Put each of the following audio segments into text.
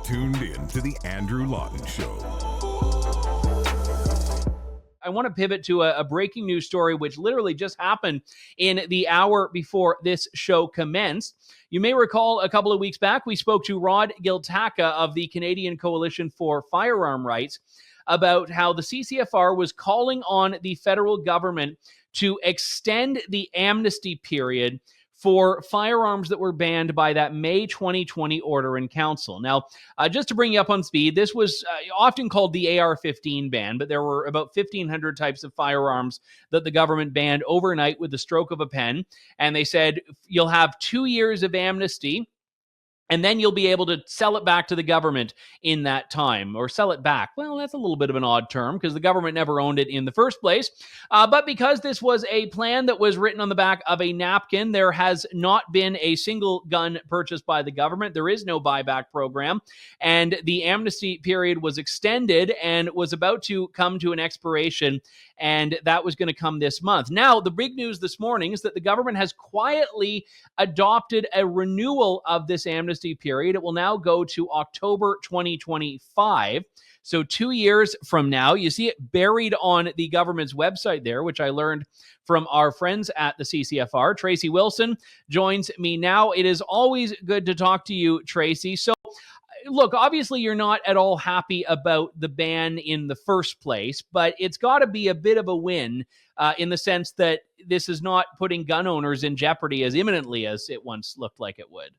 tuned in to The Andrew Lawton Show. I want to pivot to a breaking news story, which literally just happened in the hour before this show commenced. You may recall a couple of weeks back, we spoke to Rod Giltaca of the Canadian Coalition for Firearm Rights about how the CCFR was calling on the federal government to extend the amnesty period for firearms that were banned by that May 2020 order in council. Now, just to bring you up on speed, this was often called the AR-15 ban, but there were about 1,500 types of firearms that the government banned overnight with the stroke of a pen. And they said, you'll have 2 years of amnesty, and then you'll be able to sell it back to the government in that time, or sell it back. Well, that's a little bit of an odd term because the government never owned it in the first place. But because this was a plan that was written on the back of a napkin, there has not been a single gun purchased by the government. There is no buyback program. And the amnesty period was extended and was about to come to an expiration. And that was going to come this month. Now, the big news this morning is that the government has quietly adopted a renewal of this amnesty period. It will now go to October 2025. So 2 years from now. You see it buried on the government's website there, which I learned from our friends at the CCFR. Tracey Wilson joins me now. It is always good to talk to you, Tracey. So look, obviously you're not at all happy about the ban in the first place, but it's got to be a bit of a win in the sense that this is not putting gun owners in jeopardy as imminently as it once looked like it would.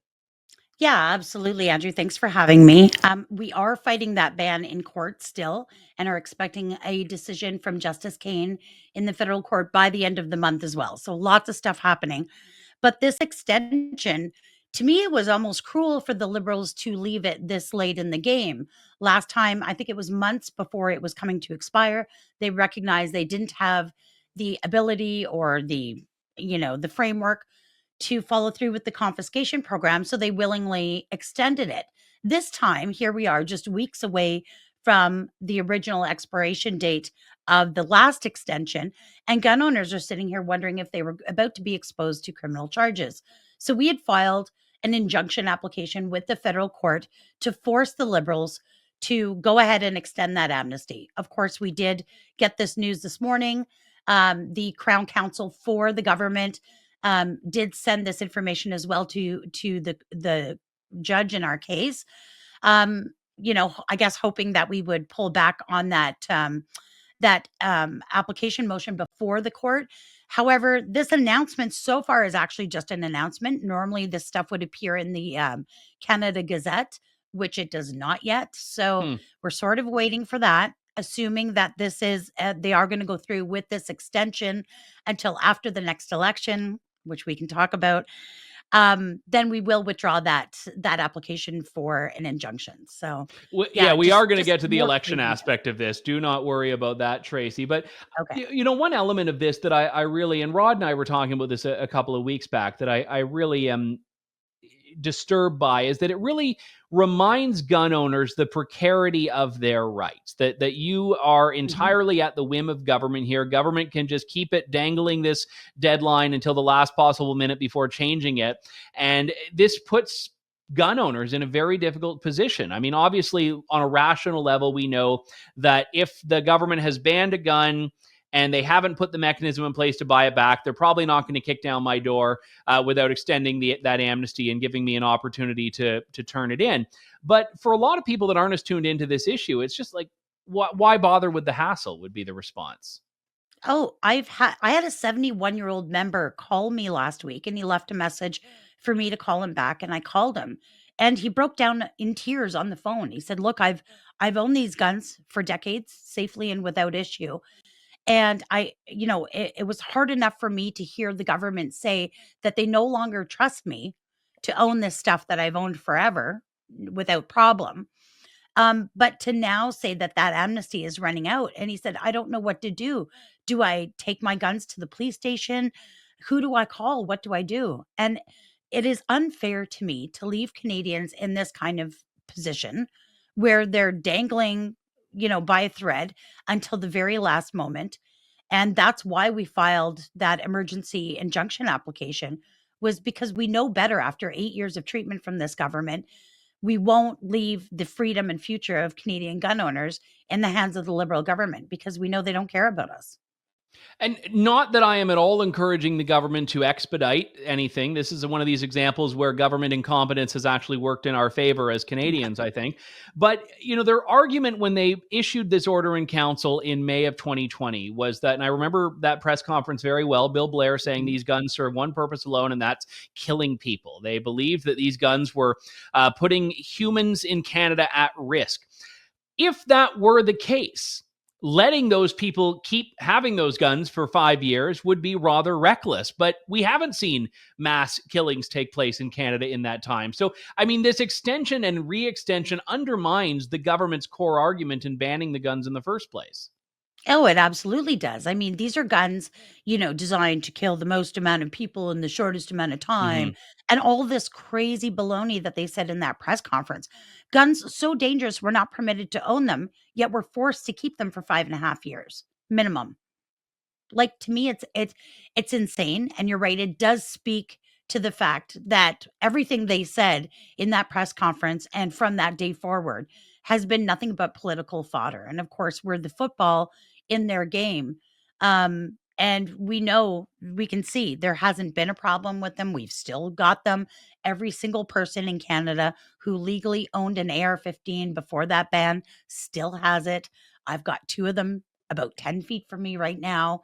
Yeah, absolutely, Andrew. Thanks for having me. We are fighting that ban in court still and are expecting a decision from Justice Kane in the federal court by the end of the month as well. So lots of stuff happening. But this extension, to me, it was almost cruel for the Liberals to leave it this late in the game. Last time, I think it was months before it was coming to expire, they recognized they didn't have the ability or the framework to follow through with the confiscation program, so they willingly extended it. This time, here we are just weeks away from the original expiration date of the last extension, and gun owners are sitting here wondering if they were about to be exposed to criminal charges. So we had filed an injunction application with the federal court to force the Liberals to go ahead and extend that amnesty. Of course, we did get this news this morning. The Crown Counsel for the government did send this information as well to the judge in our case. I guess hoping that we would pull back on that application motion before the court. However, this announcement so far is actually just an announcement. Normally, this stuff would appear in the Canada Gazette, which it does not yet. So we're sort of waiting for that, assuming that this is they are going to go through with this extension until after the next election, which we can talk about. Then we will withdraw that application for an injunction. So we are going to get to the election aspect of this. Do not worry about that, Tracey. But okay. One element of this that I really, and Rod and I were talking about this a couple of weeks back, that I really am disturbed by is that it really reminds gun owners the precarity of their rights, that you are entirely at the whim of government here. Government can just keep it dangling this deadline until the last possible minute before changing it. And this puts gun owners in a very difficult position. I mean, obviously, on a rational level, we know that if the government has banned a gun and they haven't put the mechanism in place to buy it back, they're probably not going to kick down my door without extending that amnesty and giving me an opportunity to turn it in. But for a lot of people that aren't as tuned into this issue, it's just like, why bother with the hassle would be the response. Oh, I had a 71-year-old member call me last week, and he left a message for me to call him back, and I called him, and he broke down in tears on the phone. He said, "Look, I've owned these guns for decades, safely and without issue." And it was hard enough for me to hear the government say that they no longer trust me to own this stuff that I've owned forever without problem. But to now say that amnesty is running out. And he said, "I don't know what to do. Do I take my guns to the police station? Who do I call? What do I do?" And it is unfair to me to leave Canadians in this kind of position where they're dangling by a thread until the very last moment. And that's why we filed that emergency injunction application, was because we know better after 8 years of treatment from this government. we won't leave the freedom and future of Canadian gun owners in the hands of the Liberal government, because we know they don't care about us. And not that I am at all encouraging the government to expedite anything. This is one of these examples where government incompetence has actually worked in our favor as Canadians, I think. But, their argument when they issued this order in council in May of 2020 was that, and I remember that press conference very well, Bill Blair saying these guns serve one purpose alone, and that's killing people. They believed that these guns were putting humans in Canada at risk. If that were the case, letting those people keep having those guns for 5 years would be rather reckless. But we haven't seen mass killings take place in Canada in that time. So, this extension and re-extension undermines the government's core argument in banning the guns in the first place. Oh, it absolutely does. These are guns, designed to kill the most amount of people in the shortest amount of time. And all this crazy baloney that they said in that press conference. Guns so dangerous, we're not permitted to own them, yet we're forced to keep them for 5.5 years minimum. Like, to me, it's insane. And you're right, it does speak to the fact that everything they said in that press conference and from that day forward has been nothing but political fodder. And of course, we're the football in their game. And we know, we can see there hasn't been a problem with them. We've still got them. Every single person in Canada who legally owned an AR-15 before that ban still has it. I've got 2 of them about 10 feet from me right now.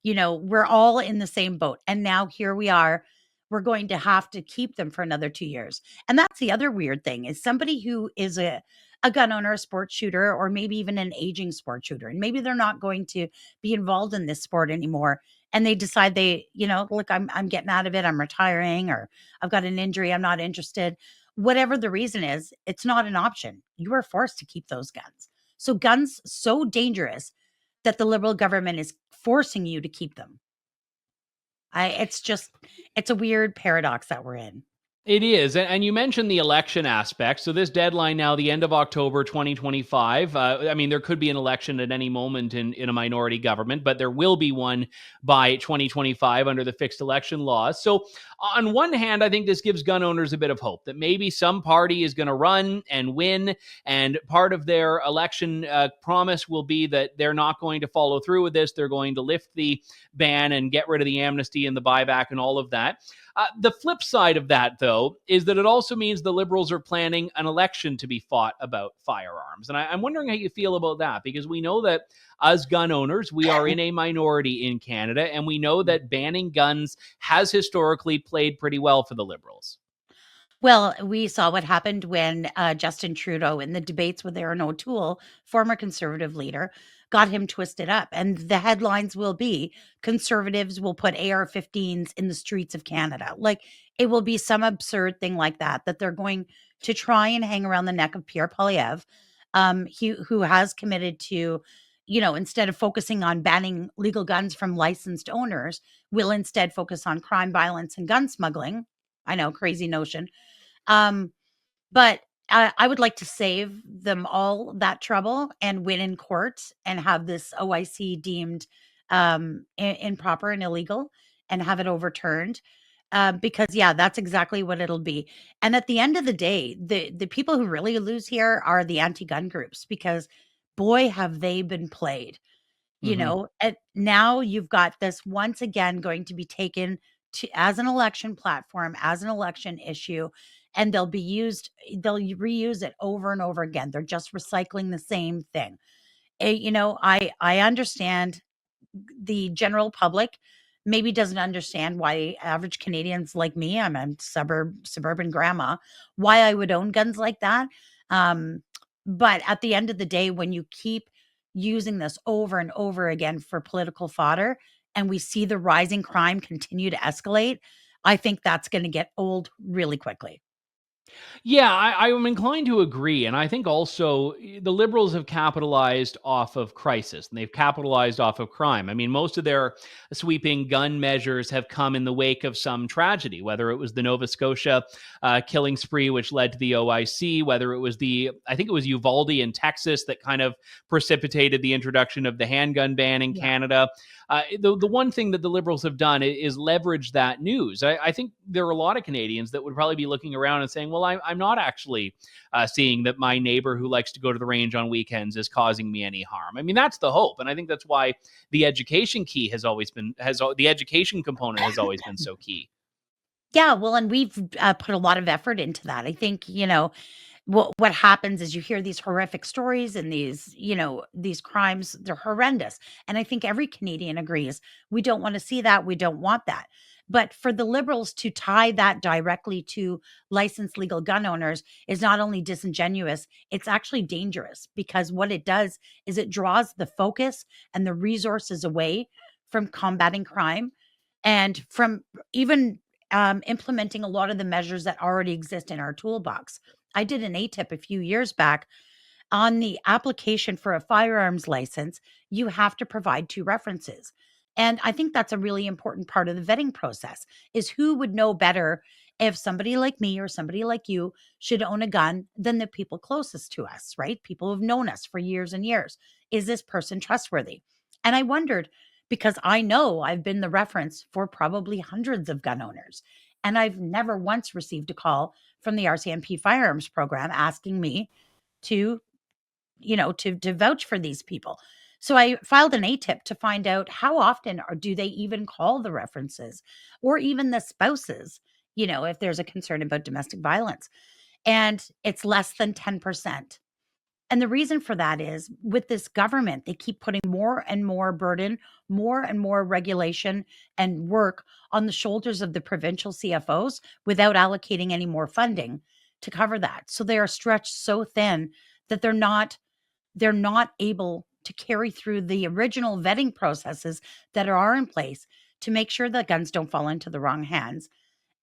We're all in the same boat. And now here we are. We're going to have to keep them for another 2 years. And that's the other weird thing, is somebody who is a gun owner, a sports shooter, or maybe even an aging sports shooter, and maybe they're not going to be involved in this sport anymore. And they decide look, I'm getting out of it. I'm retiring, or I've got an injury. I'm not interested. Whatever the reason is, it's not an option. You are forced to keep those guns. So guns so dangerous that the Liberal government is forcing you to keep them. It's a weird paradox that we're in. It is. And you mentioned the election aspect. So this deadline now, the end of October 2025, there could be an election at any moment in a minority government, but there will be one by 2025 under the fixed election laws. So on one hand, I think this gives gun owners a bit of hope that maybe some party is going to run and win, and part of their election promise will be that they're not going to follow through with this. They're going to lift the ban and get rid of the amnesty and the buyback and all of that. The flip side of that, though, is that it also means the Liberals are planning an election to be fought about firearms. And I'm wondering how you feel about that, because we know that as gun owners, we are in a minority in Canada, and we know that banning guns has historically played pretty well for the Liberals. Well, we saw what happened when Justin Trudeau, in the debates with Erin O'Toole, former Conservative leader, got him twisted up. And the headlines will be, Conservatives will put AR-15s in the streets of Canada. Like, it will be some absurd thing like that they're going to try and hang around the neck of Pierre Poilievre, who has committed to, instead of focusing on banning legal guns from licensed owners, will instead focus on crime, violence, and gun smuggling. I know, crazy notion. But I would like to save them all that trouble and win in court and have this OIC deemed improper and illegal and have it overturned. Because that's exactly what it'll be. And at the end of the day, the people who really lose here are the anti-gun groups, because boy, have they been played. And now you've got this once again going to be taken as an election platform, as an election issue, and they'll reuse it over and over again. They're just recycling the same thing. I understand the general public maybe doesn't understand why average Canadians like me, I'm a suburban grandma, why I would own guns like that. But at the end of the day, when you keep using this over and over again for political fodder, and we see the rising crime continue to escalate, I think that's going to get old really quickly. Yeah, I'm inclined to agree. And I think also the Liberals have capitalized off of crisis, and they've capitalized off of crime. Most of their sweeping gun measures have come in the wake of some tragedy, whether it was the Nova Scotia killing spree, which led to the OIC, whether it was I think it was Uvalde in Texas that kind of precipitated the introduction of the handgun ban in Canada. The one thing that the Liberals have done is leverage that news. I think there are a lot of Canadians that would probably be looking around and saying, well, I'm not actually seeing that my neighbor who likes to go to the range on weekends is causing me any harm. I mean, that's the hope. And I think that's why the education the education component has always been so key. Yeah, well, and we've put a lot of effort into that. I think, what happens is you hear these horrific stories and these crimes, they're horrendous. And I think every Canadian agrees we don't want to see that. We don't want that. But for the Liberals to tie that directly to licensed legal gun owners is not only disingenuous, it's actually dangerous, because what it does is it draws the focus and the resources away from combating crime and from even implementing a lot of the measures that already exist in our toolbox. I did an ATIP a few years back. On the application for a firearms license, you have to provide 2 references. And I think that's a really important part of the vetting process, is who would know better if somebody like me or somebody like you should own a gun than the people closest to us, right? People who've known us for years and years. Is this person trustworthy? And I wondered, because I know I've been the reference for probably hundreds of gun owners, and I've never once received a call from the RCMP firearms program asking me to to vouch for these people. So I filed an ATIP to find out how often do they even call the references or even the spouses, if there's a concern about domestic violence. And it's less than 10%. And the reason for that is, with this government, they keep putting more and more burden, more and more regulation and work on the shoulders of the provincial CFOs without allocating any more funding to cover that. So they are stretched so thin that they're not able to carry through the original vetting processes that are in place to make sure that guns don't fall into the wrong hands.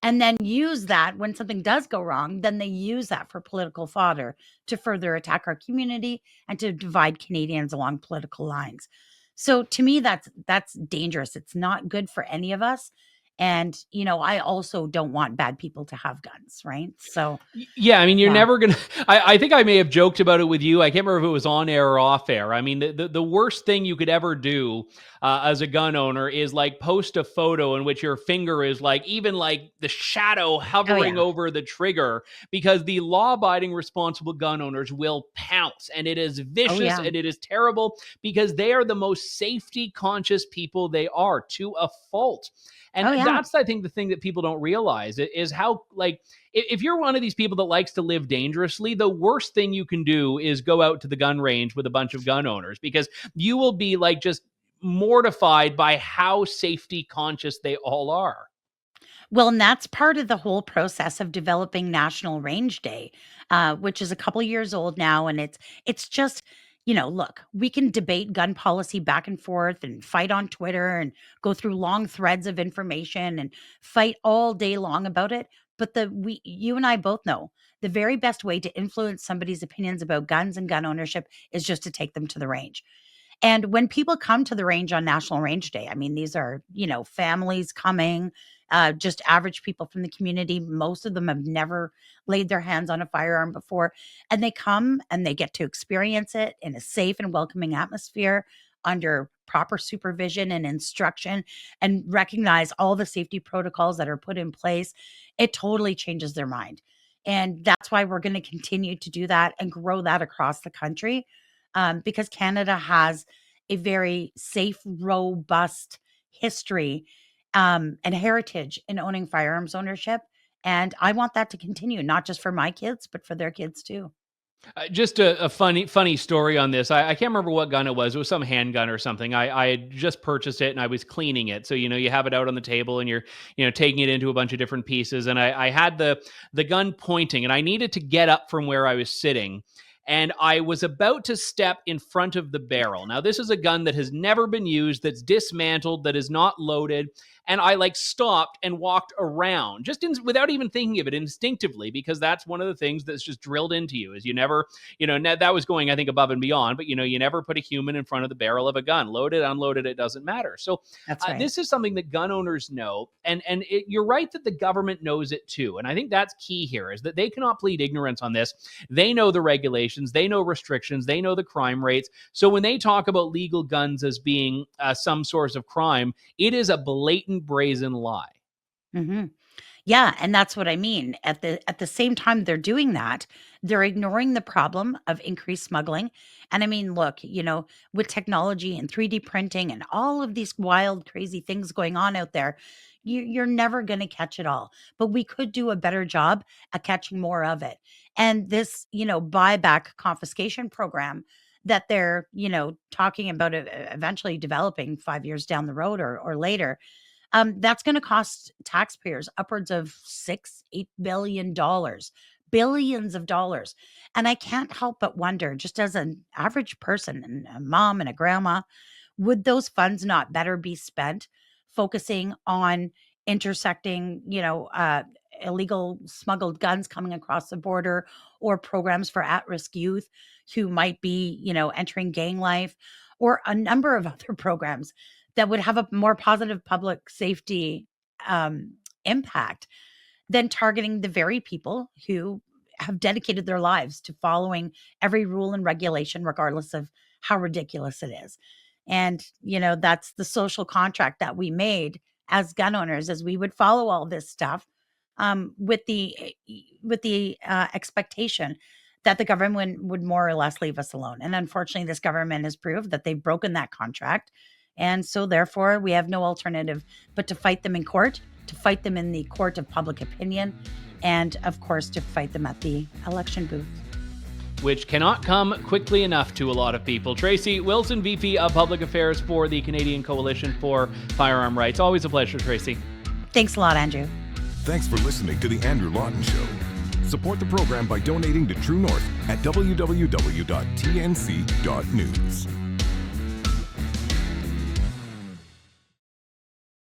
And then use that when something does go wrong, then they use that for political fodder to further attack our community and to divide Canadians along political lines. So to me, that's dangerous. It's not good for any of us. And, I also don't want bad people to have guns, right? So, Yeah, I mean, you're yeah. never going to, I think I may have joked about it with you. I can't remember if it was on air or off air. I mean, the worst thing you could ever do as a gun owner is like post a photo in which your finger is like, even like the shadow hovering over the trigger, because the law-abiding responsible gun owners will pounce, and it is vicious and it is terrible, because they are the most safety conscious people they are, to a fault. And that's, I think, the thing that people don't realize is how, like, if you're one of these people that likes to live dangerously, the worst thing you can do is go out to the gun range with a bunch of gun owners, because you will be like just mortified by how safety conscious they all are. Well, and that's part of the whole process of developing National Range Day, which is a couple years old now, and it's just, look, we can debate gun policy back and forth and fight on Twitter and go through long threads of information and fight all day long about it. But you and I both know the very best way to influence somebody's opinions about guns and gun ownership is just to take them to the range. And when people come to the range on National Range Day, I mean, these are, families coming, just average people from the community. Most of them have never laid their hands on a firearm before. And they come and they get to experience it in a safe and welcoming atmosphere under proper supervision and instruction, and recognize all the safety protocols that are put in place. It totally changes their mind. And that's why we're going to continue to do that and grow that across the country, because Canada has a very safe, robust history and heritage in owning firearms ownership. And I want that to continue, not just for my kids, but for their kids too. Just a funny story on this. I can't remember what gun it was. It was some handgun or something. I had just purchased it and I was cleaning it. So, you have it out on the table and you're, taking it into a bunch of different pieces. And I had the gun pointing, and I needed to get up from where I was sitting. And I was about to step in front of the barrel. Now, this is a gun that has never been used, that's dismantled, that is not loaded. and I like stopped and walked around without even thinking of it, instinctively, because that's one of the things that's just drilled into you is you never, that was going, I think, above and beyond, but you never put a human in front of the barrel of a gun. Loaded, unloaded, it doesn't matter. So That's right. this is something that gun owners know, and you're right that the government knows it too. And I think that's key here, is that they cannot plead ignorance on this. They know the regulations, they know restrictions, they know the crime rates. So when they talk about legal guns as being some source of crime, it is a blatant, brazen lie. Mm-hmm. Yeah, and that's what I mean. At the same time they're doing that, they're ignoring the problem of increased smuggling. And I mean, look, with technology and 3D printing and all of these wild, crazy things going on out there, you're never going to catch it all. But we could do a better job at catching more of it. And this, buyback confiscation program that they're, talking about eventually developing 5 years down the road or later, that's going to cost taxpayers upwards of $6-8 billion, billions of dollars. And I can't help but wonder, just as an average person and a mom and a grandma, would those funds not better be spent focusing on intersecting, illegal smuggled guns coming across the border, or programs for at-risk youth who might be, entering gang life, or a number of other programs that would have a more positive public safety impact than targeting the very people who have dedicated their lives to following every rule and regulation, regardless of how ridiculous it is. And, that's the social contract that we made as gun owners, as we would follow all this stuff with the expectation that the government would more or less leave us alone. And unfortunately, this government has proved that they've broken that contract. And so therefore, we have no alternative but to fight them in court, to fight them in the court of public opinion, and of course, to fight them at the election booth. Which cannot come quickly enough to a lot of people. Tracey Wilson, VP of Public Affairs for the Canadian Coalition for Firearm Rights. Always a pleasure, Tracey. Thanks a lot, Andrew. Thanks for listening to The Andrew Lawton Show. Support the program by donating to True North at www.tnc.news.